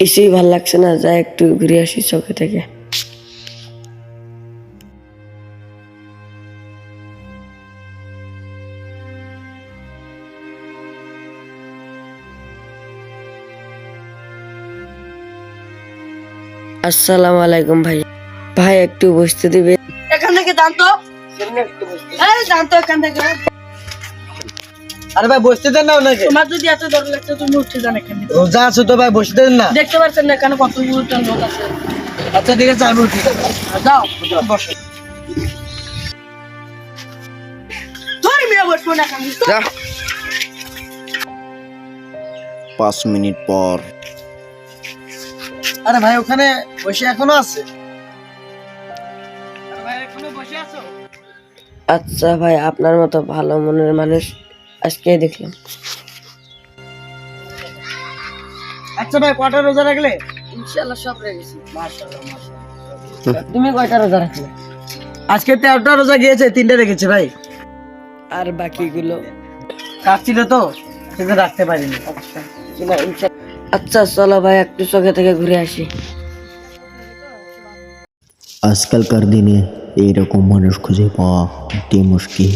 কিছুই ভাল লাগছে না, যা একটু ঘুরে আসি চোখে থেকে। আসসালামু আলাইকুম ভাই। ভাই একটু বসতে দিবে? এখান থেকে জানতো জানতো এখান থেকে। আরে ভাই বসতে দেন না ওনাকে। তোমার যদি এত ডর লাগছে তুমি উঠে যান এখান থেকে। রোজা আছো তো ভাই, বসতে দেন না। দেখতে পাচ্ছেন না এখানে কত লোক আছে। আচ্ছা ঠিক আছে, আমি উঠি। যাও বসো। ধরে মেয়ে বসবো না এখানে। 5 মিনিট পর। আরে ভাই ওখানে বসে এখনো আছে? আচ্ছা ভাই, আপনার মতো ভালো মনের মানুষ আজকে দেখলাম। আচ্ছা ভাই, কটা রোজা রাখলে? ইনশাআল্লাহ সব রেখেছি। তুমি কয়টা রোজা রাখলে? আজকে 13টা রোজা গিয়েছে, 3টা রেখেছে ভাই। আর বাকিগুলো? কাজ ছিল তো সেটা রাখতে পারিনি। আচ্ছা চলো ভাই, একটু চোখে থেকে ঘুরে আসি। আজকালকার দিনে এইরকম মানুষ খুঁজে পাওয়া অতি মুশকিল।